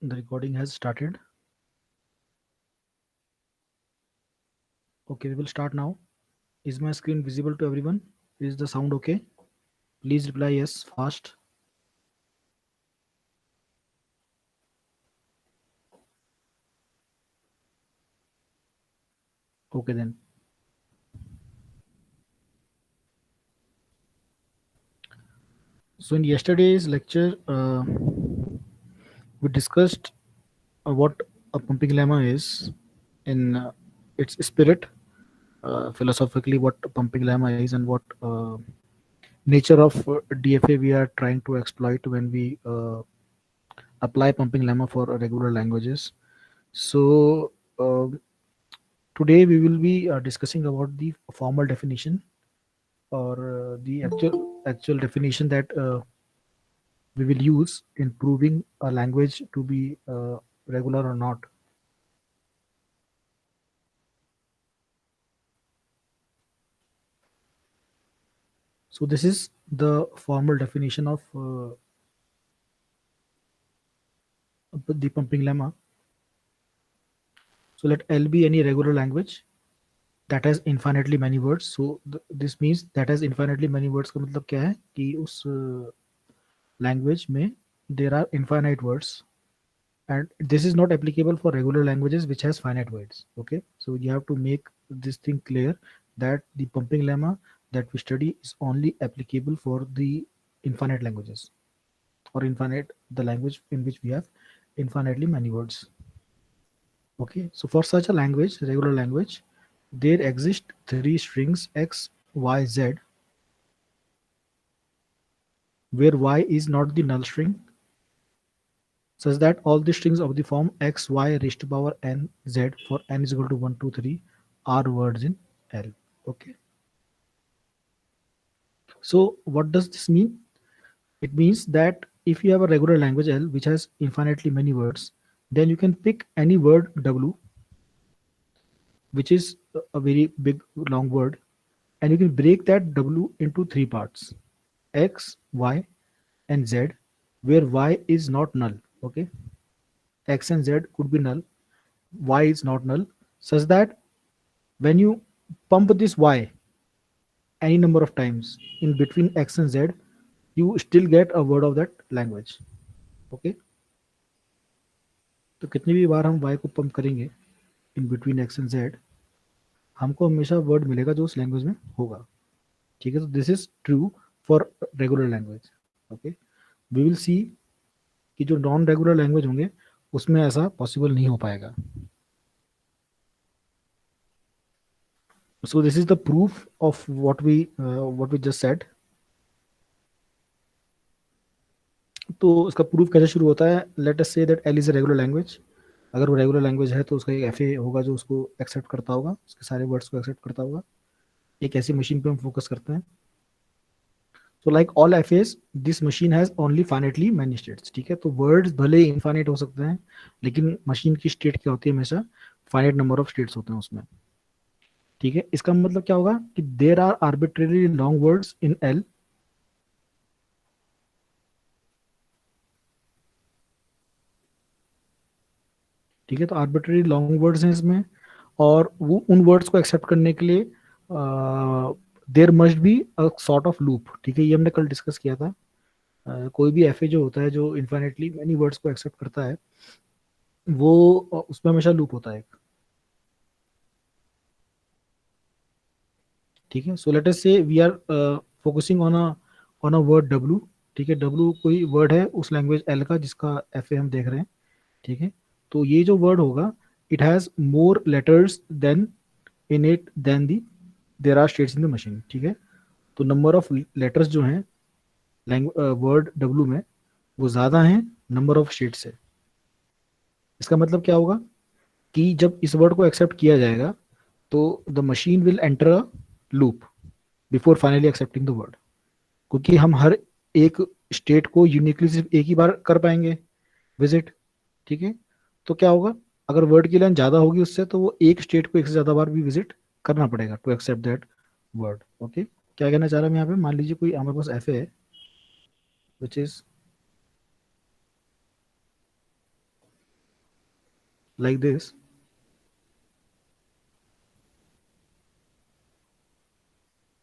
The recording has started. Okay, we will start now. Is my screen visible to everyone? Is the sound okay? Please reply yes fast. Okay then. So in yesterday's lecture, we discussed what a pumping lemma is in its spirit, philosophically what a pumping lemma is, and what nature of DFA we are trying to exploit when we apply pumping lemma for regular languages. So today we will be discussing about the formal definition or the actual definition that we will use in proving a language to be regular or not. So this is the formal definition of the pumping lemma. So let L be any regular language that has infinitely many words. So this means that has infinitely many words का मतलब क्या है कि उस language में there are infinite words, and this is not applicable for regular languages which has finite words. Okay, so you have to make this thing clear that the pumping lemma that we study is only applicable for the infinite languages, or infinite the language in which we have infinitely many words. Okay, so for such a language, regular language, there exist three strings x, y, z, where y is not the null string, such that all the strings of the form x, y raised to power n, z for n is equal to 1, 2, 3 are words in L. Okay. So what does this mean? It means that if you have a regular language L which has infinitely many words, then you can pick any word W, which is a very big long word, and you can break that W into three parts: X, Y, and Z, where Y is not null. Okay. X and Z could be null, Y is not null, such that when you pump this Y any number of times in between X and Z, you still get a word of that language. Okay. तो कितनी भी बार हम Y को pump करेंगे in between X and Z, हमको हमेशा word मिलेगा जो उस लैंग्वेज में होगा. ठीक है, तो this is true for regular language. Okay, we will see कि जो नॉन रेगुलर लैंग्वेज होंगे उसमें ऐसा पॉसिबल नहीं हो पाएगा. So this is the proof of what we just said. तो इसका प्रूफ कैसे शुरू होता है? Late us say that L is a regular language. अगर वो रेगुलर लैंग्वेज है तो उसका एक एफ होगा जो उसको एक्सेप्ट करता होगा, उसके सारे वर्ड्स को एक्सेप्ट करता होगा. एक ऐसी मशीन पे हम फोकस करते हैं. So like all F S, this machine has only फाइनेटली many states. ठीक है, तो वर्ड्स भले इनफाइनेट हो सकते हैं, लेकिन मशीन की स्टेट क्या होती है? हमेशा फाइनेट नंबर ऑफ स्टेट्स होते हैं उसमें. ठीक है, इसका मतलब क्या होगा कि there are arbitrary long words in L. ठीक है, तो आर्बिट्रेरी लॉन्ग वर्ड्स हैं इसमें, और वो उन वर्ड्स को एक्सेप्ट करने के लिए there must be a sort of loop. ठीक है, ये हमने कल डिस्कस किया था. कोई भी एफ जो होता है जो इन्फाइनेटली मैनी वर्ड्स को एक्सेप्ट करता है, वो उसमें हमेशा लूप होता है एक. ठीक है, सो let us say we are focusing on a word W. ठीक है, डब्लू कोई वर्ड है उस लैंग्वेज एल का जिसका एफ हम देख रहे हैं. ठीक है, तो ये जो वर्ड होगा, it has more letters than in it then the there are states in the machine. ठीक है, तो नंबर ऑफ लेटर्स जो हैं वर्ड डब्लू में, वो ज़्यादा हैं नंबर ऑफ स्टेट्स से. इसका मतलब क्या होगा कि जब इस वर्ड को एक्सेप्ट किया जाएगा तो the machine will enter a loop before finally accepting the word, क्योंकि हम हर एक स्टेट को यूनिकली सिर्फ एक ही बार कर पाएंगे विजिट. ठीक है, तो क्या होगा, अगर वर्ड की लेंथ ज़्यादा होगी उससे, तो वो एक स्टेट को एक से ज़्यादा बार भी विजिट करना पड़ेगा to accept that word. Okay, क्या कहना चाह रहा हूँ यहाँ पे? मान लीजिए कोई हमारे पास एफ है विच इज लाइक दिस,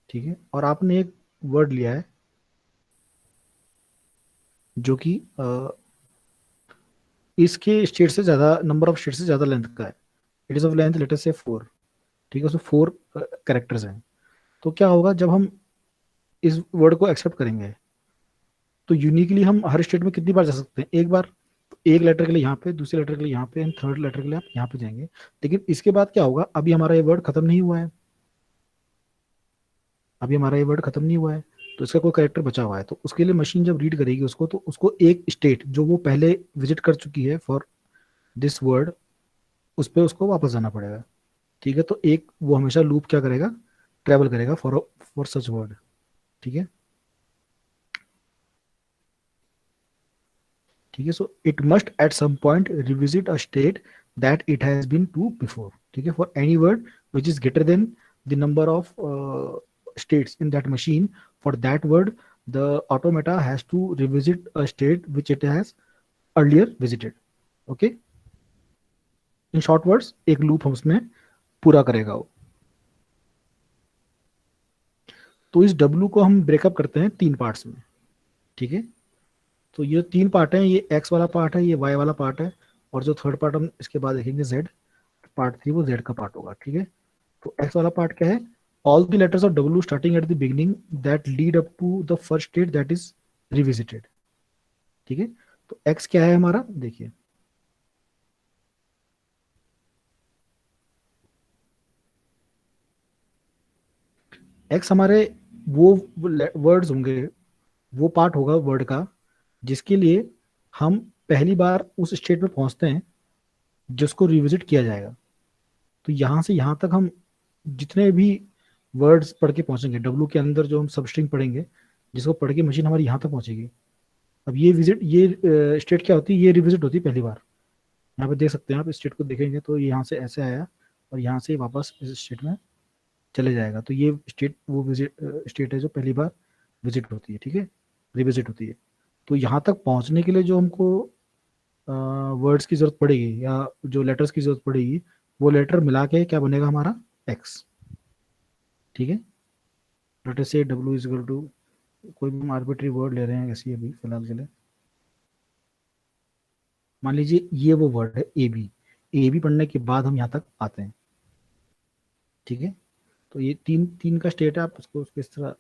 ठीक है, और आपने एक वर्ड लिया है जो कि इसके स्टेट से ज़्यादा, नंबर ऑफ स्टेट से ज़्यादा लेंथ का है। It is of length letter से 4, ठीक है, उसमें 4 कैरेक्टर्स हैं। तो क्या होगा जब हम इस वर्ड को एक्सेप्ट करेंगे, तो यूनिकली हम हर स्टेट में कितनी बार जा सकते हैं? एक बार। तो एक लेटर के लिए यहाँ पे, दूसरे लेटर के लिए यहाँ पे, एंड थर्ड लेटर के लिए आप यहाँ पे जाएंगे। लेकिन इसके बाद क्या होगा, अभी हमारा ये वर्ड खत्म नहीं हुआ है, अभी हमारा ये वर्ड खत्म नहीं हुआ है, तो इसका कोई करेक्टर बचा हुआ है। तो उसके लिए मशीन जब रीड करेगी उसको, तो उसको एक स्टेट जो वो पहले विजिट कर चुकी है फॉर दिस वर्ड, उस पर उसको वापस जाना पड़ेगा। ठीक है, तो एक वो हमेशा लूप क्या करेगा, ट्रेवल करेगा फॉर फॉर सच वर्ड। ठीक है, ठीक है, so it must at some point revisit a state that it has been to before. ठीक है, for any word which is greater than the number of states in that machine, for that word the automata has to revisit a state which it has earlier visited. Okay, in short words एक loop हम उसमें पूरा करेगा वो। तो इस W को हम ब्रेकअप करते हैं 3 पार्ट्स में। ठीक है, तो ये 3 पार्ट हैं, ये X वाला पार्ट है, ये Y वाला पार्ट है, और जो थर्ड पार्ट हम इसके बाद देखेंगे Z पार्ट 3, वो Z का पार्ट होगा। ठीक है, तो X वाला पार्ट क्या है, all the letters of W starting at the beginning that lead up to the first state that is revisited. ठीक है, तो X क्या है हमारा, देखिए X हमारे वो वर्ड्स होंगे, वो पार्ट होगा वर्ड का जिसके लिए हम पहली बार उस स्टेट में पहुंचते हैं जिसको रिविजिट किया जाएगा। तो यहाँ से यहाँ तक हम जितने भी वर्ड्स पढ़ के पहुंचेंगे डब्लू के अंदर, जो हम सब स्ट्रिंग पढ़ेंगे, जिसको पढ़ के मशीन हमारी यहाँ तक पहुंचेगी। अब ये विजिट, ये स्टेट क्या होती है, ये रिविजिट होती है पहली बार। यहाँ पे देख सकते हैं आप, इस स्टेट को देखेंगे तो ये यहाँ से ऐसे आया और यहाँ से वापस इस स्टेट में चले जाएगा। तो ये स्टेट वो विजिट स्टेट है जो पहली बार विजिट होती है। ठीक है, रिविजिट होती है। तो यहाँ तक पहुँचने के लिए जो हमको वर्ड्स की जरूरत पड़ेगी या जो लेटर्स की जरूरत पड़ेगी, वो लेटर मिला के क्या बनेगा हमारा, एक्स। ठीक है, लेटर से डब्ल्यू इज इक्वल टू, कोई भी हम आर्बिट्री वर्ड ले रहे हैं ऐसे अभी फिलहाल के लिए, मान लीजिए ये वो वर्ड है ए बी। ए बी पढ़ने के बाद हम यहाँ तक आते हैं। ठीक है, तो ये तीन तीन का स्टेट है, आप उसको इस तरह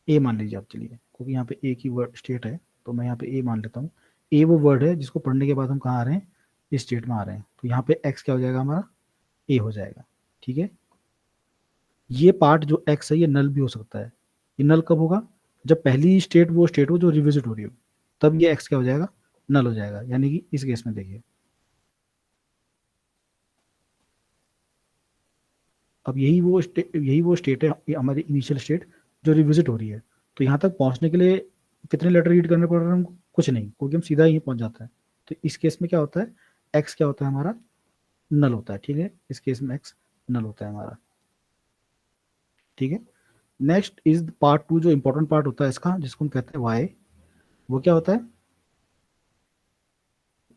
ए मान लीजिए आप, चलिए, क्योंकि यहाँ पे ए की वर्ड स्टेट है तो मैं यहाँ पे ए मान लेता हूँ। ए वो वर्ड है जिसको पढ़ने के बाद हम कहाँ आ रहे हैं, इस स्टेट में आ रहे हैं। तो यहाँ पे एक्स क्या हो जाएगा हमारा, ए हो जाएगा। ठीक है, ये पार्ट जो एक्स है ये नल भी हो सकता है। ये नल कब होगा, जब पहली स्टेट वो स्टेट हो जो रिविजिट हो रही हो, तब ये एक्स क्या हो जाएगा, नल हो जाएगा। यानी कि इस केस में देखिए, अब यही वो स्टेट है, ये हमारी इनिशियल स्टेट जो रिविजिट हो रही है। तो यहाँ तक पहुँचने के लिए कितने लेटर रीड करने पड़ रहे हैं हमको, कुछ नहीं, क्योंकि हम सीधा यहीं पहुँच जाते हैं। तो इस केस में क्या होता है, एक्स क्या होता है हमारा, नल होता है। ठीक है, इस केस में एक्स नल होता है हमारा। ठीक है, नेक्स्ट इज पार्ट 2, जो इंपॉर्टेंट पार्ट होता है इसका, जिसको हम कहते हैं वाई। वो क्या होता है,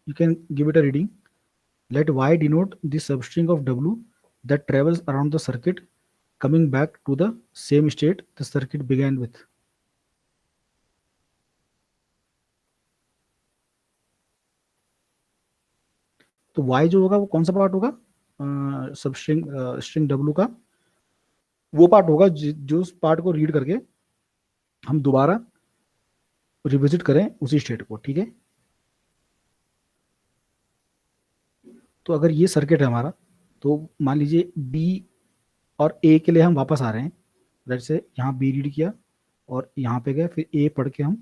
you can give it a reading. Let Y denote the substring of W that travels around the circuit coming back to the same state the circuit began with. तो y जो होगा वो कौन सा पार्ट होगा, सब स्ट्रिंग w का वो पार्ट होगा जो उस पार्ट को रीड करके हम दोबारा रिविजिट करें उसी स्टेट को। ठीक है, तो अगर ये सर्किट है हमारा, तो मान लीजिए बी और ए के लिए हम वापस आ रहे हैं, जैसे यहाँ बी रीड किया और यहाँ पे गए, फिर ए पढ़ के हम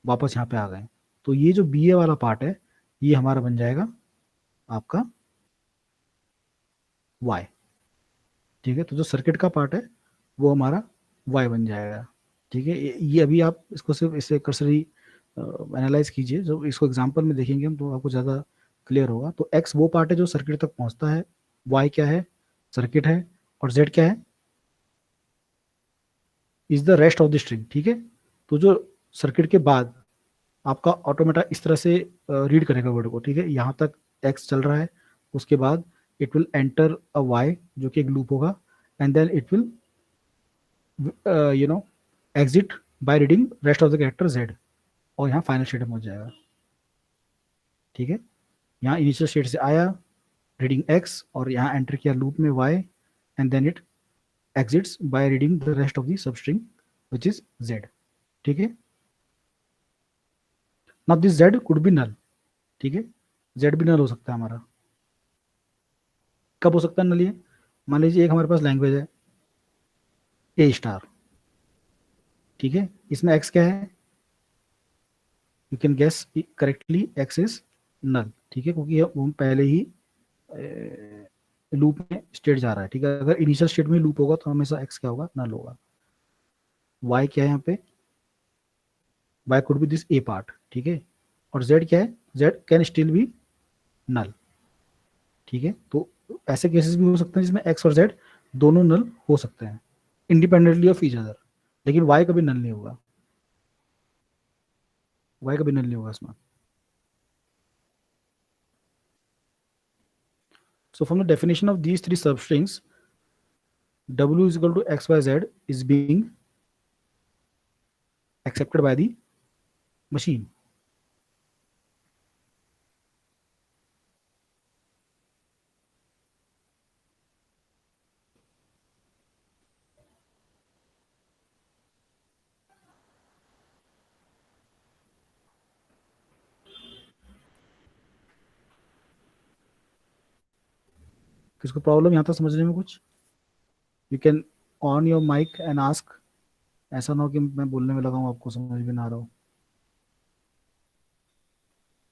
वापस यहाँ पे आ गए। तो ये जो बी ए वाला पार्ट है ये हमारा बन जाएगा आपका वाई। ठीक है, तो जो सर्किट का पार्ट है वो हमारा वाई बन जाएगा। ठीक है, ये अभी आप इसको सिर्फ इसे कर्सरी एनालाइज कीजिए, जब इसको एग्जांपल में देखेंगे हम तो आपको ज़्यादा क्लियर होगा। तो एक्स वो पार्ट है जो सर्किट तक पहुंचता है, वाई क्या है, सर्किट है, और जेड क्या है, is the rest of the string. ठीक है, तो जो सर्किट के बाद आपका ऑटोमेटा इस तरह से रीड करेगा वर्ड को। ठीक है, यहाँ तक एक्स चल रहा है, उसके बाद it will enter a Y जो कि एक लूप होगा, and then it will you know exit by reading rest of the character Z, और यहाँ फाइनल स्टेट में पहुंच जाएगा। ठीक है, यहाँ इनिशियल स्टेट से आया रीडिंग एक्स, और यहाँ एंटर किया लूप में Y, and then it exits by reading the rest of the substring which is Z. ठीक है, now this Z could be null. ठीक है, जेड भी नल हो सकता है हमारा। कब हो सकता है नल ये? मान लीजिए एक हमारे पास लैंग्वेज है ए स्टार, ठीक है, इसमें एक्स क्या है, you can guess correctly, X is null. ठीक है, क्योंकि हम पहले ही लूप में स्टेट जा रहा है। ठीक है, अगर इनिशियल स्टेट में लूप होगा तो हमेशा एक्स क्या होगा, नल होगा। वाई क्या है यहाँ पे, Y could be this a part. ठीक है, और जेड क्या है, Z can still be null. ठीक है, तो ऐसे केसेस भी हो सकते हैं जिसमें एक्स और जेड दोनों नल हो सकते हैं इंडिपेंडेंटली ऑफ ईच अदर, लेकिन वाई कभी नल नहीं होगा, वाई कभी नल नहीं होगा इसमें। So from the definition of these three substrings, W is equal to XYZ is being accepted by the machine. किसको प्रॉब्लम यहाँ तक समझने में कुछ? You can on your mic and ask. ऐसा ना हो कि मैं बोलने में लगा हूँ आपको समझ भी ना आ रहा हो।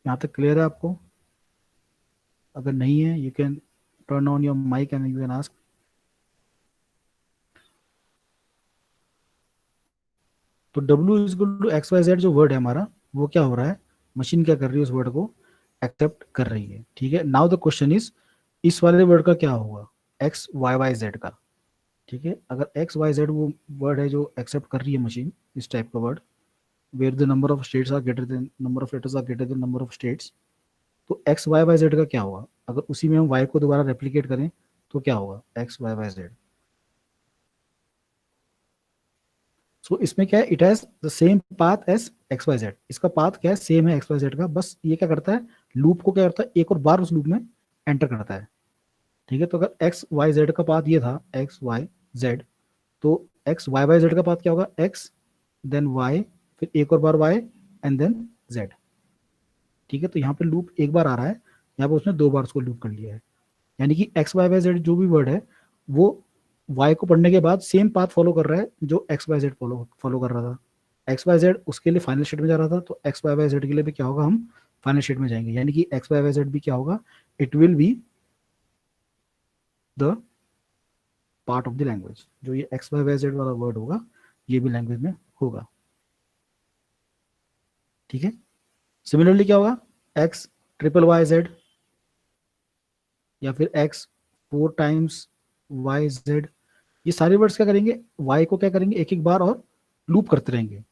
यहाँ तक क्लियर है आपको? अगर नहीं है, you can turn on your mic and you can ask. तो W is equal to X Y Z जो वर्ड है हमारा, वो क्या हो रहा है, मशीन क्या कर रही है, उस वर्ड को एक्सेप्ट कर रही है। ठीक है, नाउ द क्वेश्चन इज, इस वाले वर्ड का क्या होगा, एक्स वाई वाई जेड का। ठीक है, अगर एक्स वाई जेड वो वर्ड है जो एक्सेप्ट कर रही है मशीन, इस टाइप का word, where the number of states are greater than number of letters are greater than number of states, तो एक्स वाई वाई जेड का क्या होगा, अगर उसी में हम वाई को दोबारा रेप्लीकेट करें तो क्या होगा, X Y Y Z. So इसमें क्या है, it has the same path as X Y Z, इसका पाथ क्या है, सेम है एक्स वाई जेड का, बस ये क्या करता है, लूप को क्या करता है, एक और बार उस लूप में एंटर करता है। ठीक है, तो अगर एक्स वाई जेड का पाथ ये था, एक्स वाई जेड, तो एक्स वाई वाई जेड का पाथ क्या होगा, एक्स देन वाई, फिर एक और बार वाई, एंड देन जेड। ठीक है, तो यहाँ पे लूप एक बार आ रहा है, यहाँ पे उसने दो बार उसको लूप कर लिया है, यानी कि एक्स वाई वाई जेड जो भी वर्ड है वो वाई को पढ़ने के बाद सेम पाथ फॉलो कर रहा है जो X Y Z follow follow कर रहा था। एक्स वाई जेड उसके लिए फाइनल स्टेट में जा रहा था, तो एक्स वाई वाई जेड के लिए भी क्या होगा, हम फाइनल स्टेट में जाएंगे, यानी कि एक्स वाई वाई जेड भी क्या होगा, it will be the part of the language. जो ये एक्स वाई वाई जेड वाला वर्ड होगा ये भी लैंग्वेज में होगा। ठीक है, सिमिलरली क्या होगा, एक्स ट्रिपल वाई जेड, या फिर X four times Y Z, ये सारे वर्ड्स क्या करेंगे, वाई को क्या करेंगे, एक एक बार और लूप करते रहेंगे।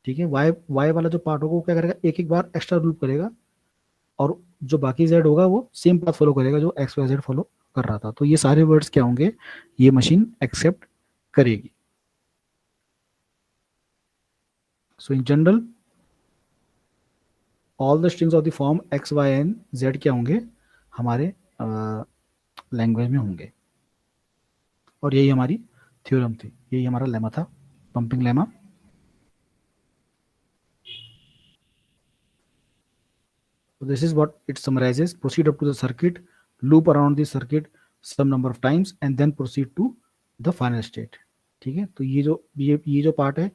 ठीक है, वाई वाई वाला जो पार्ट होगा वो क्या करेगा, एक एक बार एक्स्ट्रा लूप करेगा, और जो बाकी जेड होगा वो सेम पाथ फॉलो करेगा जो एक्स वाई जेड फॉलो कर रहा था। तो ये सारे वर्ड्स क्या होंगे, ये मशीन एक्सेप्ट करेगी। So in general all the strings of the form X Y N Z क्या होंगे, हमारे लैंग्वेज में होंगे। और यही हमारी थ्योरम थी, यही हमारा लेमा था, pumping lemma. So this is what it summarizes. Proceed up to the circuit, loop around the circuit some number of times, and then proceed to the final state. ठीक है, तो ये जो पार्ट है,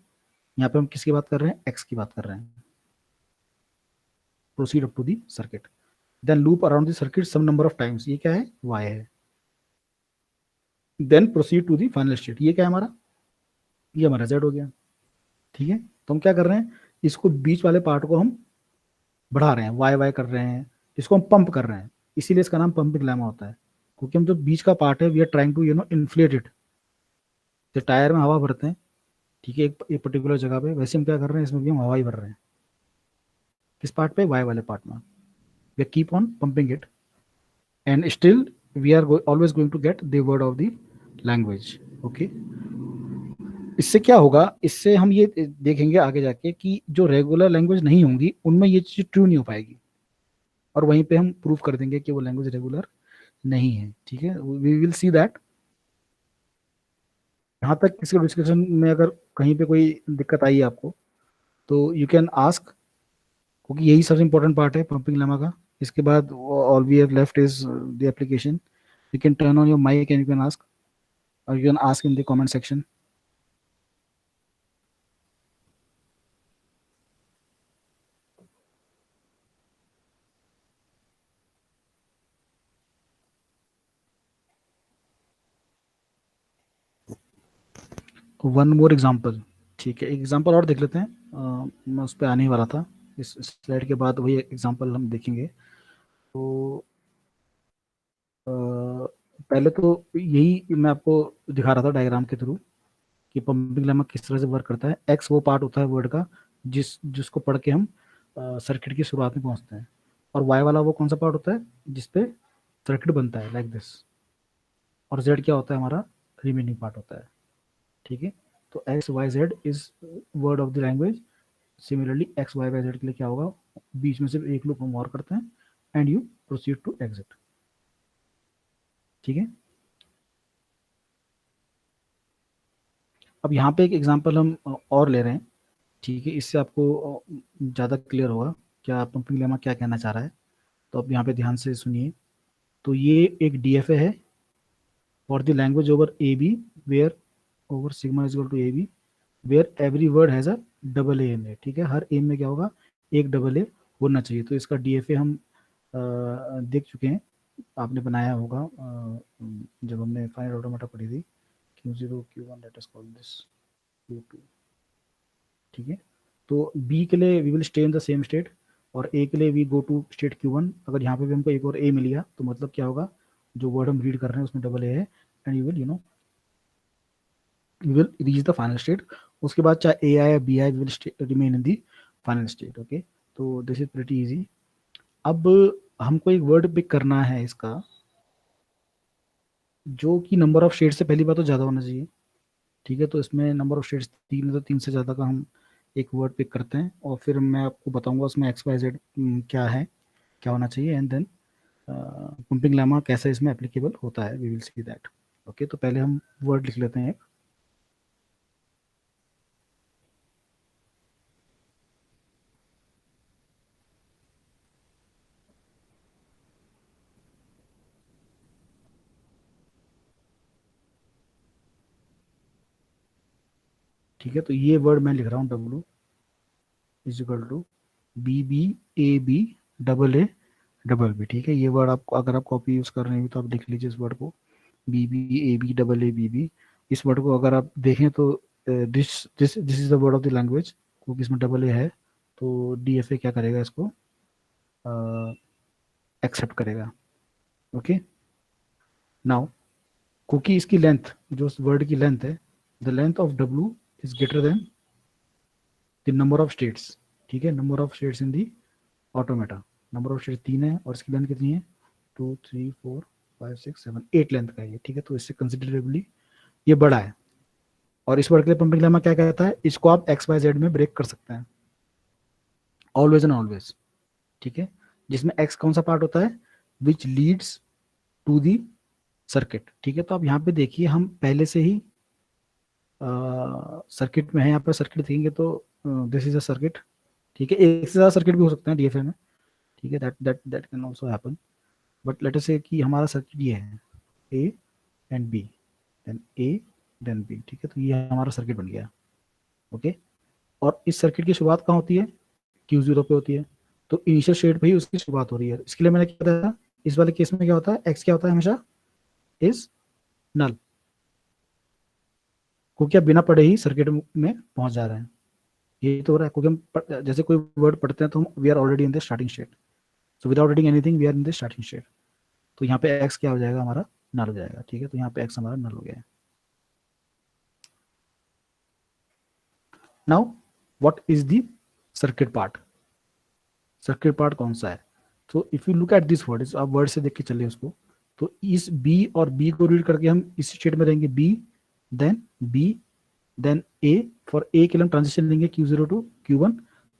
यहाँ पे हम किसकी बात कर रहे हैं, एक्स की बात कर रहे हैं। Proceed up to the circuit, then loop around the circuit some number of times, ये क्या है, वाई है। Then proceed to the final state, ये क्या है हमारा, ये हमारा जेड हो गया। ठीक है, तो हम क्या कर रहे हैं, इसको बीच वाले पार्ट को हम बढ़ा रहे हैं, वाई वाई कर रहे हैं, इसको हम पंप कर रहे हैं, इसीलिए इसका नाम पंपिंग लैमा होता है, क्योंकि हम जो बीच का पार्ट है we are trying to inflate it. जो टायर में हवा भरते हैं, ठीक है, एक पर्टिकुलर जगह पे, वैसे हम क्या कर रहे हैं, इसमें भी हम हवा ही भर रहे हैं। किस पार्ट पे, वाई वाले पार्ट में, we keep on pumping it. and still we are always going to get the word of the language. Okay, इससे क्या होगा, इससे हम ये देखेंगे आगे जाके कि जो रेगुलर लैंग्वेज नहीं होंगी उनमें ये चीज ट्रू नहीं हो पाएगी, और वहीं पे हम प्रूव कर देंगे कि वो लैंग्वेज रेगुलर नहीं है। ठीक है, वी विल सी दैट। यहाँ तक किसी डिस्कशन में अगर कहीं पे कोई दिक्कत आई है आपको तो यू कैन आस्क, क्योंकि यही सबसे इंपॉर्टेंट पार्ट है पंपिंग लेमा का। इसके बाद all we have left is the application. You can turn on your mic and you can ask, और you can ask in the comment section. One more example. ठीक है, एक example और देख लेते हैं। मैं उस पर आने ही वाला था, इस स्लाइड के बाद वही एग्जाम्पल हम देखेंगे। तो पहले तो यही मैं आपको दिखा रहा था डायग्राम के थ्रू कि पंपिंग लेमा किस तरह से वर्क करता है। एक्स वो पार्ट होता है वर्ड का जिसको पढ़ के हम सर्किट की शुरुआत में पहुंचते हैं, और वाई वाला वो कौन सा पार्ट होता है जिसपे सर्किट बनता है लाइक दिस, और जेड क्या होता है हमारा रिमेनिंग पार्ट होता है। ठीक है, तो X Y Z is word of the language. Similarly X Y Y Z के लिए क्या होगा, बीच में सिर्फ एक लूप हम और करते हैं and you proceed to exit. ठीक है, अब यहाँ पे एक एग्जांपल हम और ले रहे हैं। ठीक है, इससे आपको ज़्यादा क्लियर होगा क्या पंपिंग लेमा क्या कहना चाह रहा है। तो आप यहाँ पे ध्यान से सुनिए। तो ये एक डीएफए है for the language over A B, where over sigma is equal to A B, where every word has a double A in it. ठीक है, हर ए में क्या होगा, एक डबल ए होना चाहिए। तो इसका डीएफए हम देख चुके हैं, आपने बनाया होगा जब हमने फाइनल ऑटोमेटा पढ़ी थी। Q0 Q1 let us call this Q2। ठीक है, तो बी के लिए we will stay in the same state, और ए के लिए we go to state Q1। अगर यहाँ पे भी हमको एक और ए मिल गया तो मतलब क्या होगा, जो वर्ड हम रीड कर रहे हैं उसमें डबल ए है, and you will reach the final state. उसके बाद चाहे ए आए या बी आए, will remain in the final state. Okay, तो दिस इज प्रीटी इजी। अब हमको एक वर्ड पिक करना है इसका जो कि नंबर ऑफ शेड से पहली बात तो ज़्यादा होना चाहिए। ठीक है, तो इसमें नंबर ऑफ शेड्स 3 है, तो 3 से ज़्यादा का हम एक वर्ड पिक करते हैं, और फिर मैं आपको बताऊंगा उसमें एक्स वाई जेड क्या है, क्या होना चाहिए, एंड देन पंपिंग लेमा कैसे इसमें एप्लीकेबल होता है, we will see that. Okay, तो पहले हम वर्ड लिख लेते हैं एक। ठीक है, तो ये वर्ड मैं लिख रहा हूँ, W is equal to B B A B double A double B. ठीक है, ये वर्ड आप अगर आप कॉपी यूज कर रहे हो तो आप लिख लीजिए इस वर्ड को, B B A B double A B B. इस वर्ड को अगर आप देखें तो this this this is the word of the language, क्योंकि इसमें डबल ए है तो डीएफए क्या करेगा, इसको एक्सेप्ट करेगा। ओके, नाउ क्योंकि इसकी लेंथ, जो उस वर्ड की लेंथ है, the length of W is greater than the number of states. ठीक है, number of states in the automata. Number of states 3 है और इसकी लेंथ कितनी है, 2 3 4 5 6 7 8 लेंथ का है ये। ठीक है, तो इससे कंसिडरेबली ये बड़ा है। और इस वर्ड के लिए पंपिंग लेमा क्या कहता है, इसको आप एक्स वाई जेड में ब्रेक कर सकते हैं, ऑलवेज एंड ऑलवेज। ठीक है, जिसमें एक्स कौन सा पार्ट होता है, which leads to the circuit. ठीक है, तो आप यहाँ पे देखिए हम पहले से ही सर्किट में है। यहाँ पर सर्किट देखेंगे तो दिस इज अ सर्किट। ठीक है, एक से ज़्यादा सर्किट भी हो सकते हैं डीएफए में। ठीक है, that that that can also happen, but let us say कि हमारा सर्किट ये है, A and B, then A then B. ठीक है, तो ये हमारा सर्किट बन गया। ओके, और इस सर्किट की शुरुआत कहाँ होती है, Q0 पे होती है। तो इनिशियल स्टेट पे ही उसकी शुरुआत हो रही है। इसके लिए मैंने क्या बताया, इस वाले केस में क्या होता है, एक्स क्या होता है हमेशा, इज नल, क्योंकि आप बिना पढ़े ही सर्किट में पहुंच जा रहे हैं। ये तो हो रहा है क्योंकि हम जैसे कोई वर्ड पढ़ते हैं तो हम we are already in the starting state, so without reading anything we are in the starting state. तो यहाँ पे एक्स क्या हो जाएगा हमारा, नल हो जाएगा। ठीक है, तो यहाँ पे एक्स हमारा नल हो गया है। Now what is the circuit part, circuit part कौन सा है, तो if you look at this word, आप वर्ड से देख के चलिए उसको, तो इस बी और बी को रीड करके हम इस स्टेट में रहेंगे B then A, for A के लिए हम ट्रांजिशन लेंगे Q0 to Q1,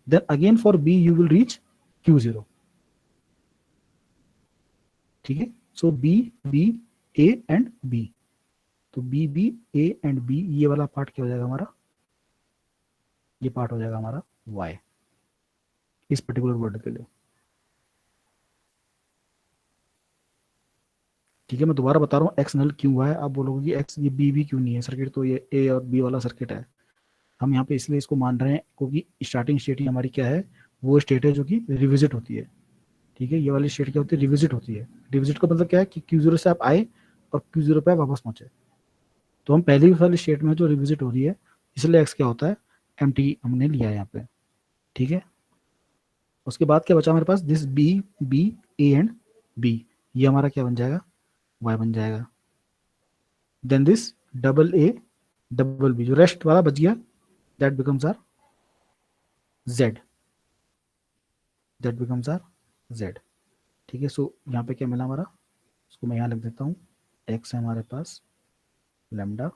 then again for B you will reach Q0, ठीक है। So B B A and B, तो बी ए एंड बी, ये वाला पार्ट क्या हो जाएगा हमारा, ये पार्ट हो जाएगा हमारा वाई इस पर्टिकुलर वर्ड के लिए, ठीक है। मैं दोबारा बता रहा हूँ, एक्स नल क्यों हुआ है। आप बोलोगे कि एक्स ये बी क्यों नहीं है सर्किट, तो ये ए और बी वाला सर्किट है। हम यहाँ पे इसलिए इसको मान रहे हैं क्योंकि स्टार्टिंग स्टेट ही हमारी क्या है, वो स्टेट है जो कि रिविजिट होती है, ठीक है। ये वाली स्टेट क्या होती है, रिविजिट होती है। रिविजिट का मतलब क्या है कि Q0 से आप आए और Q0 पे आप वापस पहुंचे, तो हम पहली वाली स्टेट में जो रिविजिट हो रही है, इसलिए एक्स क्या होता है, एम्प्टी हमने लिया है यहाँ पे, ठीक है। उसके बाद क्या बचा हमारे पास, this B A and B, ये हमारा क्या बन जाएगा, वाई बन जाएगा। Then this double A double B, जो रेस्ट वाला बच गया, that becomes our Z, that becomes our Z, ठीक है। सो यहाँ पे क्या मिला हमारा, उसको मैं यहाँ लिख देता हूँ, एक्स है हमारे पास लेमडा,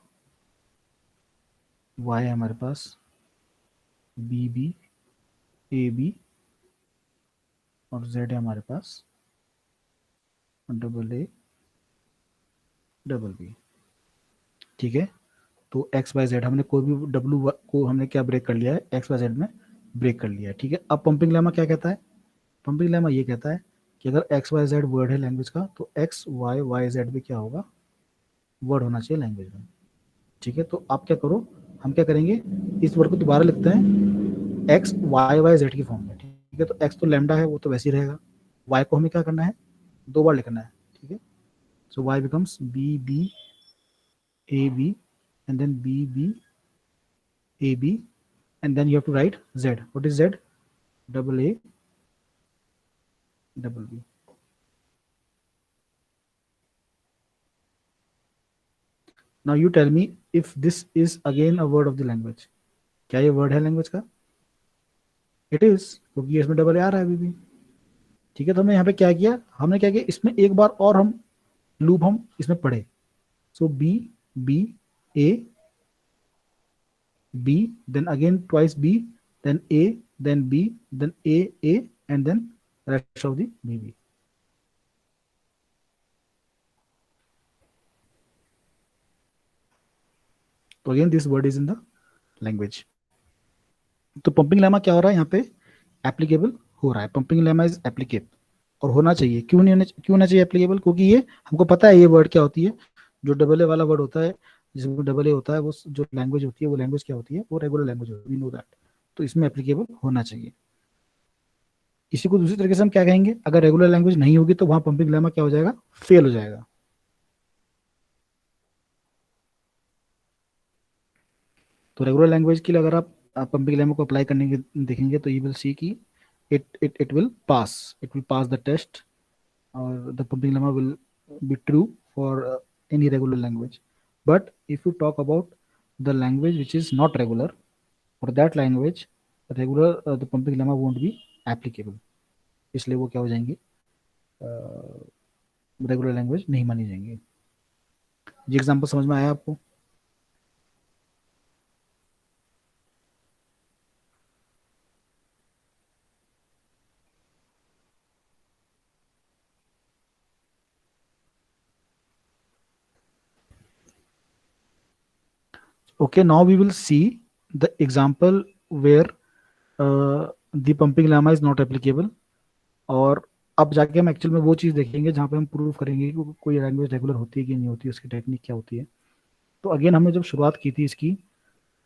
वाई है हमारे पास बी ए बी, और जेड है हमारे पास डबल ए डबल बी, ठीक है। तो एक्स वाई जेड हमने कोई भी डब्ल्यू को हमने क्या ब्रेक कर लिया है, एक्स वाई जेड में ब्रेक कर लिया है, ठीक है। अब पंपिंग लेमा क्या कहता है, पंपिंग लेमा ये कहता है कि अगर एक्स वाई जेड वर्ड है लैंग्वेज का, तो एक्स वाई वाई जेड भी क्या होगा, वर्ड होना चाहिए लैंग्वेज में, ठीक है। तो आप क्या करो, हम क्या करेंगे, इस वर्ड को दोबारा लिखते हैं एक्स वाई वाई जेड की फॉर्म में, ठीक है। तो एक्स तो लैम्डा है, वो तो वैसे ही रहेगा, वाई को हमें क्या करना है, दो बार लिखना है, ठीक है। So Y becomes B A B and then B A B, and then you have to write Z. What is Z? Double A, double B. Now you tell me if this is again a word of the language. क्या ये word है language का? It is, क्योंकि इसमें double A आ रहा है अभी भी, ठीक है। तो हमने यहाँ पे क्या किया, हमने क्या किया, इसमें एक बार और हम लूप हम इसमें पढ़े। So B B A B, then again twice B, then A, then B, then A and then rest of the B B. तो again this word is in the language. तो पंपिंग लेमा क्या हो रहा है यहाँ पे, applicable हो रहा है, पंपिंग लेमा इज एप्लीकेबल, और होना चाहिए। क्यों होना चाहिए एप्लीकेबल, क्योंकि ये हमको पता है ये वर्ड क्या होती है, जो डबल ए वाला वर्ड होता है, जिसमें डबल ए होता है, वो जो लैंग्वेज होती है, वो लैंग्वेज क्या होती है, वो रेगुलर लैंग्वेज होती है, वी नो दैट। तो इसमें एप्लीकेबल होना चाहिए। इसी को दूसरी तरीके से हम क्या कहेंगे, अगर रेगुलर लैंग्वेज नहीं होगी तो वहां पंपिंग लेमा क्या हो जाएगा, फेल हो जाएगा। तो रेगुलर लैंग्वेज के लिए अगर आप पंपिंग लेमा को अप्लाई करने के देखेंगे, तो यू विल सी की it will pass, it will pass the test, or the pumping lemma will be true for any regular language. But if you talk about the language which is not regular, for that language regular the pumping lemma won't be applicable, इसलिए वो क्या हो जाएंगे, regular language नहीं मानी जाएंगी। ये example समझ में आया आपको? Okay, now we will see the example where the pumping lemma is not applicable, और अब जाके हम एक्चुअल में वो चीज़ देखेंगे जहाँ पे हम प्रूव करेंगे कि कोई लैंग्वेज रेगुलर होती है कि नहीं होती है, उसकी टेक्निक क्या होती है। तो अगेन हमने जब शुरुआत की थी इसकी,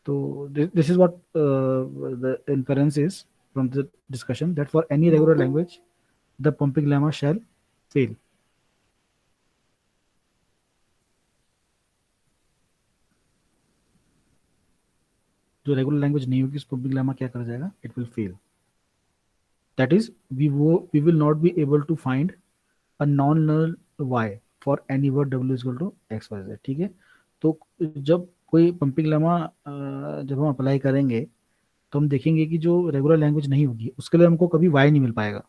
तो this is what the inference is from the discussion, that for any regular language the pumping lemma shall fail. जो रेगुलर लैंग्वेज नहीं होगी, उस पंपिंग लेमा क्या कर जाएगा, it will fail. That is we will not be able to find a non null Y for any word W is to X Y Z, ठीक है। तो जब कोई पंपिंग लेमा जब हम अप्लाई करेंगे, तो हम देखेंगे कि जो रेगुलर लैंग्वेज नहीं होगी उसके लिए हमको कभी वाई नहीं मिल पाएगा,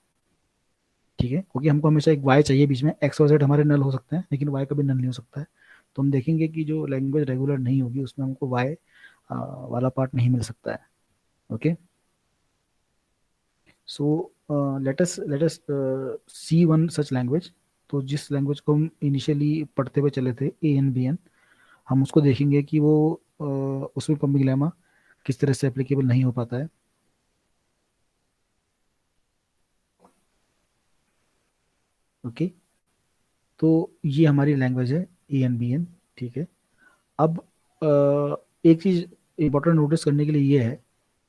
ठीक है, क्योंकि हमको हमेशा एक वाई चाहिए बीच में, एक्स और जेड हमारे नल हो सकते हैं लेकिन वाई कभी नल नहीं हो सकता है। तो हम देखेंगे कि जो लैंग्वेज रेगुलर नहीं होगी उसमें हमको वाई वाला पार्ट नहीं मिल सकता है। ओके, सो लेट अस सी वन सच लैंग्वेज। तो जिस लैंग्वेज को हम इनिशियली पढ़ते हुए चले थे, ए एन बी एन, हम उसको देखेंगे कि वो उसमें पंपिंग लेमा किस तरह से एप्लीकेबल नहीं हो पाता है। ओके, तो ये हमारी लैंग्वेज है ए एन बी एन। ठीक है, अब एक चीज इंपॉर्टेंट नोटिस करने के लिए ये है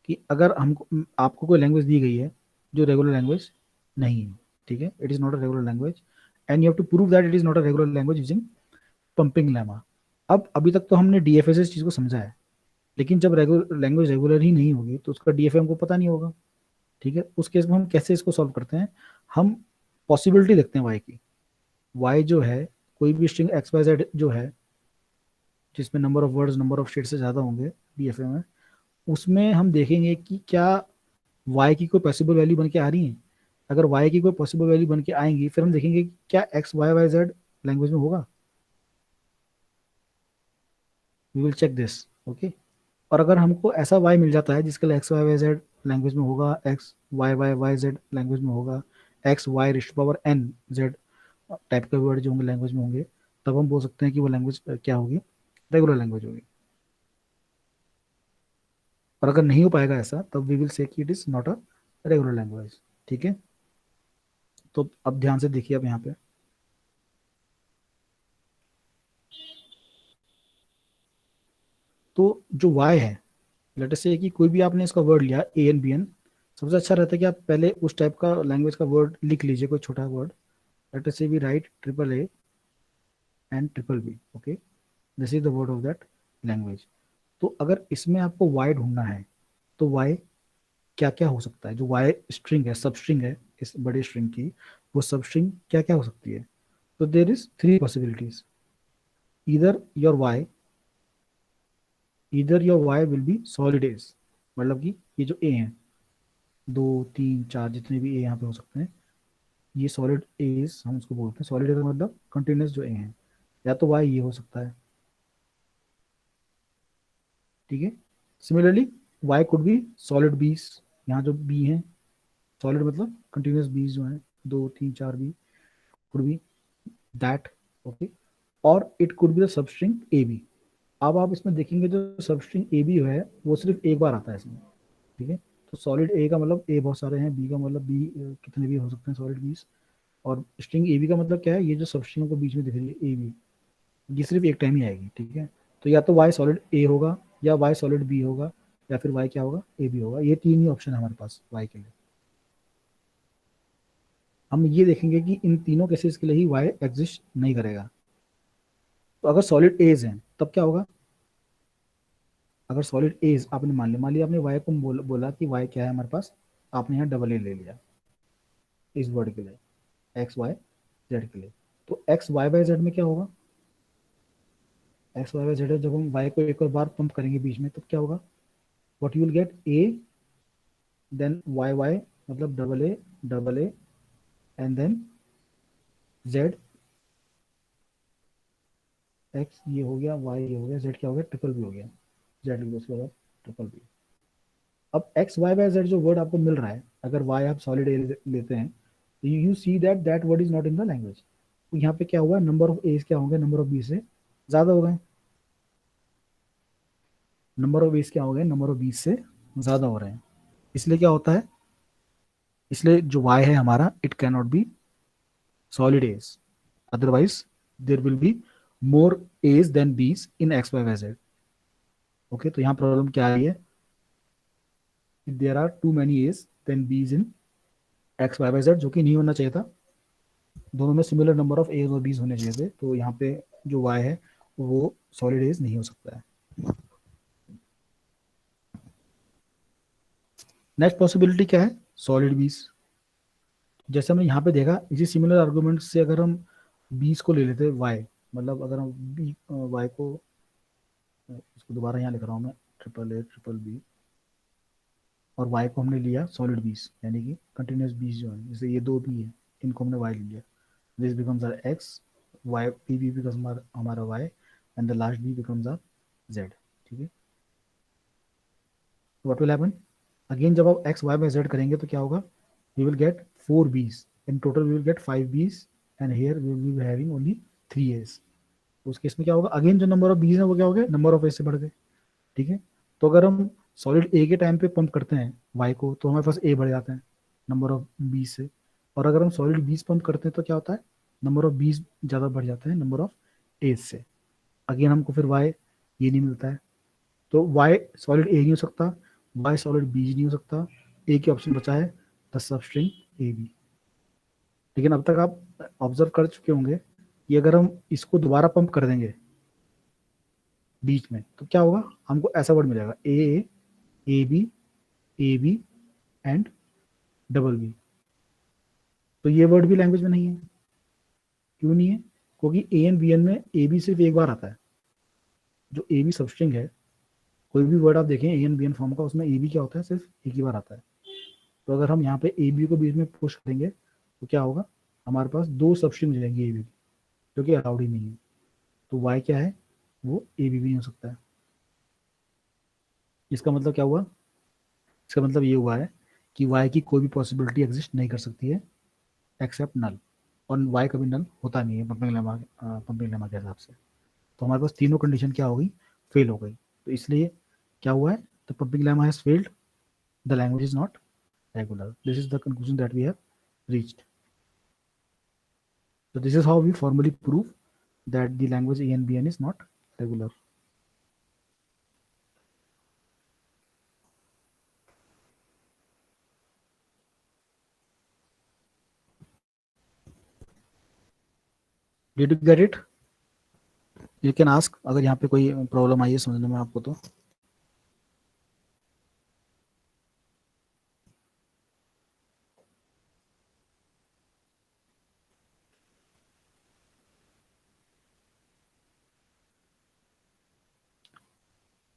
कि अगर हमको आपको कोई लैंग्वेज दी गई है जो रेगुलर लैंग्वेज नहीं है, ठीक है, it is not a regular language and you have to prove that it is not a regular language using pumping lemma. अब अभी तक तो हमने डीएफए से इस चीज को समझा है, लेकिन जब रेगुलर लैंग्वेज रेगुलर ही नहीं होगी तो उसका डीएफए हमको पता नहीं होगा। ठीक है, उस केस में हम कैसे इसको सॉल्व करते हैं? हम पॉसिबिलिटी देखते हैं वाई की। वाई जो है, कोई भी स्ट्रिंग एक्स वाई जेड जो है जिसमें number of words number of state से ज़्यादा होंगे डीएफए में, उसमें हम देखेंगे कि क्या वाई की कोई पॉसिबल वैल्यू बन के आ रही है। अगर वाई की कोई पॉसिबल वैल्यू बन के आएंगी फिर हम देखेंगे कि क्या X Y Y Z language में होगा। We will check this. Okay, और अगर हमको ऐसा वाई मिल जाता है जिसके लिए X Y Y Z language में होगा, X Y Y Y Z language में होगा, X Y raised power N Z type के वर्ड जो होंगे लैंग्वेज में होंगे, तब हम बोल सकते हैं कि वो लैंग्वेज क्या होगी, रेगुलर लैंग्वेज होगी। और अगर नहीं हो पाएगा ऐसा तब वी विल से कि it is not a regular language. ठीक है, तो अब ध्यान से देखिए अब यहाँ पे। तो जो वाई है, लेट अस से कि कोई भी आपने इसका वर्ड लिया ए एन बी एन, सबसे अच्छा रहता है कि आप पहले उस टाइप का लैंग्वेज का वर्ड लिख लीजिए, कोई छोटा word. Let us say we write triple A and triple B. Okay, this is the word of that language. तो अगर इसमें आपको वाई ढूंढना है तो वाई क्या क्या हो सकता है? जो वाई स्ट्रिंग है, सब स्ट्रिंग है इस बड़े स्ट्रिंग की, वो सब स्ट्रिंग क्या क्या हो सकती है? तो देर इज थ्री पॉसिबिलिटीज। इधर योर वाई इधर your Y will be solid edge, मतलब कि ये जो ए हैं, दो तीन चार जितने भी ए यहाँ पे हो सकते हैं, ये सॉलिड एज हम उसको बोलते हैं। सॉलिड एज मतलब कंटिन्यूस जो ए हैं, या तो वाई ये हो सकता है। ठीक है, similarly Y could B solid बीस, यहाँ जो बी हैं, सॉलिड मतलब कंटिन्यूस बीस जो हैं, दो तीन चार B, could be that. Okay, और it could be the substring A B. अब आप इसमें देखेंगे जो सबस्ट्रिंग ए बी है वो सिर्फ एक बार आता है इसमें। ठीक है, तो सॉलिड ए का मतलब ए बहुत सारे हैं, बी का मतलब बी कितने भी हो सकते हैं, सॉलिड बीस। और स्ट्रिंग ए बी का मतलब क्या है? ये जो सबस्ट्रिंग को बीच में दिख रही है ए बी, ये सिर्फ एक टाइम ही आएगी। ठीक है, तो या तो वाई सॉलिड ए होगा, या वाई सॉलिड बी होगा, या फिर वाई क्या होगा? ए बी होगा। ये तीन ही ऑप्शन है हमारे पास वाई के लिए। हम ये देखेंगे कि इन तीनों केसेस के लिए ही वाई एग्जिस्ट नहीं करेगा। तो अगर सॉलिड एज है तब क्या होगा? अगर सॉलिड एज आपने मान लिया आपने वाई को बोला कि वाई क्या है हमारे पास, आपने यहाँ डबल ए ले लिया इस वर्ड के लिए, एक्स वाई जेड के लिए। तो एक्स वाई वाई जेड में क्या होगा? एक्स वाई वाई जेड जब हम वाई को एक और बार पंप करेंगे बीच में तब क्या होगा? What you will get A, then Y Y मतलब double A and then Z. X ये हो गया, वाई ये हो गया, जेड क्या हो गया? ट्रिपल बी हो गया। जेड उसके बाद ट्रिपल बी। अब एक्स वाई वाई जेड जो वर्ड आपको मिल रहा है, अगर वाई आप सॉलिड ए लेते हैं तो you see that that word is not in the language. तो यहाँ पे क्या हुआ? नंबर ऑफ एज क्या होंगे? नंबर ऑफ बी से ज्यादा हो गए। नंबर ऑफ एज क्या हो गए? नंबर ऑफ बी से ज्यादा हो रहे हैं। इसलिए क्या होता है? इसलिए जो वाई है हमारा, it can not be solid A's, otherwise there will be more A's than B's in X Y Y Z. Okay, तो यहाँ प्रॉब्लम क्या आ रही है? There are too many A's than B's in X Y Y Z, जो कि नहीं होना चाहिए था। दोनों में सिमिलर नंबर ऑफ एज और बीज होने चाहिए थे। तो यहाँ पे जो वाई है वो सॉलिड एज नहीं हो सकता है। नेक्स्ट पॉसिबिलिटी क्या है? सॉलिड बीज। जैसे हमने यहाँ पे देखा, इसी सिमिलर आर्गुमेंट से अगर हम बीस को ले लेते वाई, मतलब अगर हम बी वाई को, इसको दोबारा यहाँ लिख रहा हूँ मैं, ट्रिपल ए ट्रिपल बी, और वाई को हमने लिया सॉलिड बीस यानी कि कंटिन्यूस बीस जो है, जैसे ये दो बी है, इनको हमने y ले लिया, this becomes our x, y p b becomes हमारा y and the last b becomes our z, ठीक है। व्हाट विल हैपन अगेन, जब आप x y में z करेंगे तो क्या होगा, we will get 4 b's in total, we will get 5 b's and here we will be having only 3 a's। तो उस केस में क्या होगा, अगेन जो नंबर ऑफ b's है वो क्या हो गया, नंबर ऑफ a से बढ़ गए, ठीक है। तो अगर हम सॉलिड ए के टाइम पे पंप करते हैं वाई को तो हमारे पास ए बढ़ जाते हैं नंबर ऑफ बी से, और अगर हम सॉलिड बीस पंप करते हैं तो क्या होता है, नंबर ऑफ बीस ज़्यादा बढ़ जाता है नंबर ऑफ ए से। अगेन हमको फिर वाई ये नहीं मिलता है, तो वाई सॉलिड ए नहीं हो सकता, वाई सॉलिड बी नहीं हो सकता, ए की ऑप्शन बचा है द सबस्ट्रिंग ए बी। लेकिन अब तक आप ऑब्जर्व कर चुके होंगे कि अगर हम इसको दोबारा पंप कर देंगे बीच में तो क्या होगा, हमको ऐसा वर्ड मिलेगा A B and double B. तो ये वर्ड भी लैंग्वेज में नहीं है, क्यों नहीं है, क्योंकि ए एन बी एन में ए बी सिर्फ एक बार आता है, जो ए बी सबस्ट्रिंग है, कोई भी वर्ड आप देखें A N B N form का, उसमें ए बी क्या होता है, सिर्फ एक ही बार आता है। तो अगर हम यहाँ पे ए बी को बीच में पुश करेंगे तो क्या होगा, हमारे पास दो सबस्ट्रिंग हो जाएंगी ए बी, जो कि अलाउड ही नहीं है। तो वाई क्या है, वो ए बी भी नहीं हो सकता है। इसका मतलब क्या हुआ, इसका मतलब ये हुआ है कि वाई की कोई भी पॉसिबिलिटी एग्जिस्ट नहीं कर सकती है एक्सेप्ट नल, और वाई कभी नल होता नहीं है पंपिंग लेमा के हिसाब से। तो हमारे पास तीनों कंडीशन क्या हो गई, फेल हो गई। तो इसलिए क्या हुआ है, the pumping lemma has failed, the language is not regular, this is the conclusion that we have reached. So this is how we formally prove that the language ANBN is not regular. Did you get it? You can ask अगर यहाँ पे कोई problem आई है समझने में आपको तो।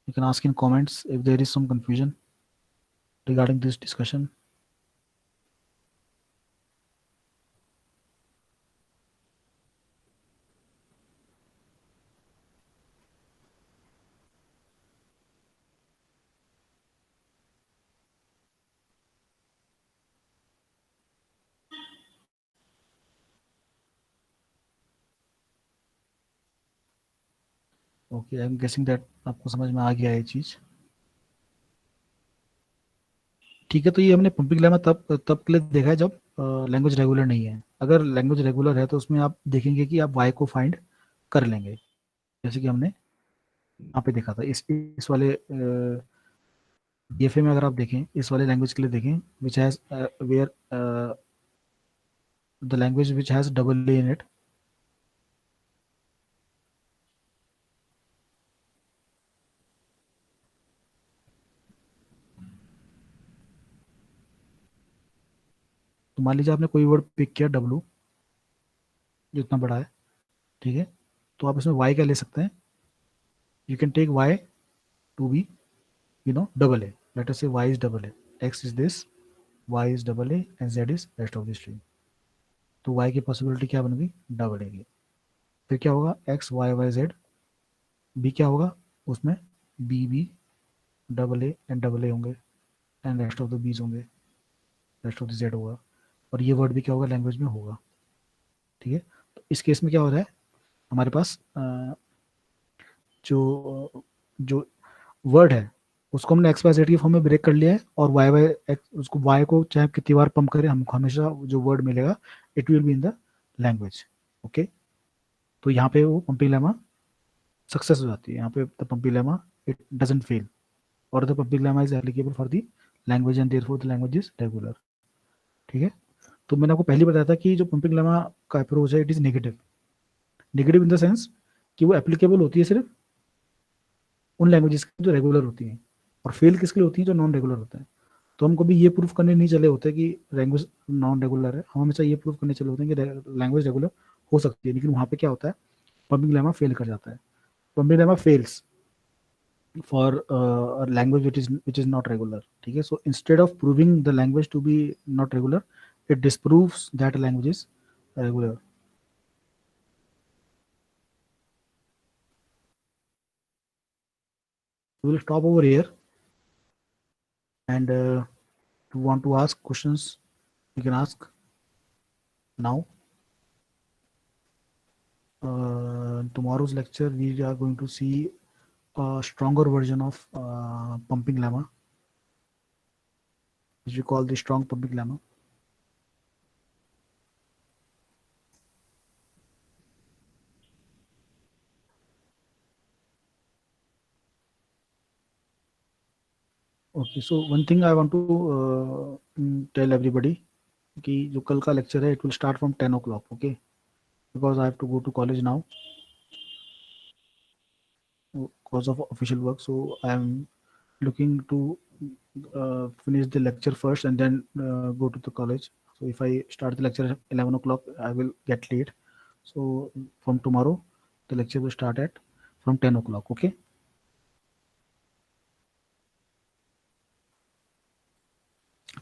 You can ask in comments if there is some confusion regarding this discussion. Okay, I am guessing that आपको समझ में आ गया ये चीज़। ठीक है, तो ये हमने पंपिंग लेमा तब तब के लिए देखा है जब लैंग्वेज रेगुलर नहीं है। अगर लैंग्वेज रेगुलर है तो उसमें आप देखेंगे कि आप वाई को फाइंड कर लेंगे, जैसे कि हमने यहाँ पे देखा था इस वाले DFA में। अगर आप देखें इस वाले लैंग्वेज के लिए देखें, which has where the language which has double A in it, तो मान लीजिए आपने कोई वर्ड पिक किया डब्लू, जो इतना बड़ा है, ठीक है। तो आप इसमें वाई क्या ले सकते हैं, you can take Y to B double a, let us say y is double a, x is this, y is double a and z is rest of the string। तो y की possibility क्या बन गई, double A की। फिर क्या होगा, x y y z, b क्या होगा उसमें, b b double A and double A होंगे and rest of the bees होंगे, रेस्ट ऑफ द जेड होगा, और ये वर्ड भी क्या होगा, लैंग्वेज में होगा, ठीक है। तो इस केस में क्या हो रहा है, हमारे पास जो जो वर्ड है उसको हमने एक्स वाई जेड की फॉर्म में ब्रेक कर लिया है, और वाई वाई एक्स, उसको वाई को चाहे कितनी बार पंप करें हमको हमेशा जो वर्ड मिलेगा it will be in the language. Okay, तो यहाँ पे वो पंपिंग लेमा सक्सेस हो जाती है, यहाँ पे the pumping lemma it doesn't fail, और the pumping lemma is applicable for the language and therefore the language is regular, ठीक है। तो मैंने आपको पहले बताया था कि जो पंपिंग लेमा का अप्रोच है it is negative, negative in the sense कि वो एप्लीकेबल होती है सिर्फ उन लैंग्वेजेस की जो रेगुलर होती हैं, और फेल किसके लिए होती हैं, जो नॉन रेगुलर होते हैं। तो हम कभी ये प्रूफ करने नहीं चले होते कि लैंग्वेज नॉन रेगुलर है, हम हमेशा ये प्रूफ करने चले होते हैं कि लैंग्वेज रेगुलर हो सकती है। लेकिन वहाँ पे क्या होता है, पंपिंग लेमा फेल कर जाता है, pumping lemma fails for language which is not regular, ठीक है। So instead of proving the language to be not regular, it disproves that language is regular. We will stop over here, and if you want to ask questions, you can ask now. Tomorrow's lecture, we are going to see a stronger version of pumping lemma, which we call the strong pumping lemma. Okay, so one thing I want to tell everybody कि जो कल का lecture है, it will start from 10 o'clock, okay? Because I have to go to college now because of official work. So I am looking to finish the lecture first and then go to the college. So if I start the lecture at 11 o'clock, I will get late. So from tomorrow, the lecture will start at from 10 o'clock, okay?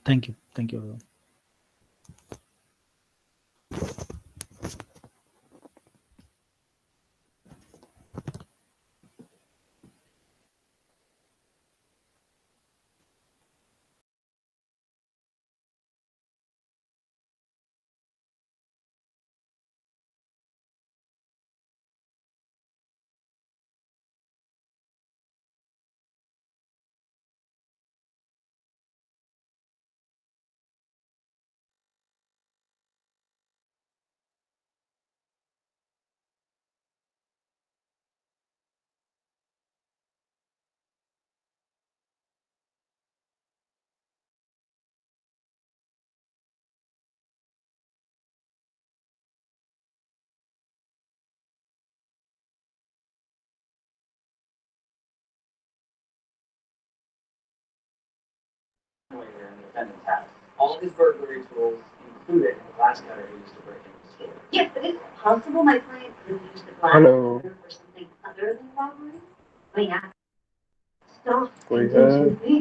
Thank you. Thank you, everyone. in the defendant's house. All of his burglary tools included the glass cutter he used to break into the store. Yes, but is it possible my client could use the glass Hello. cutter for something other than robbery? I mean, stop. कोई है?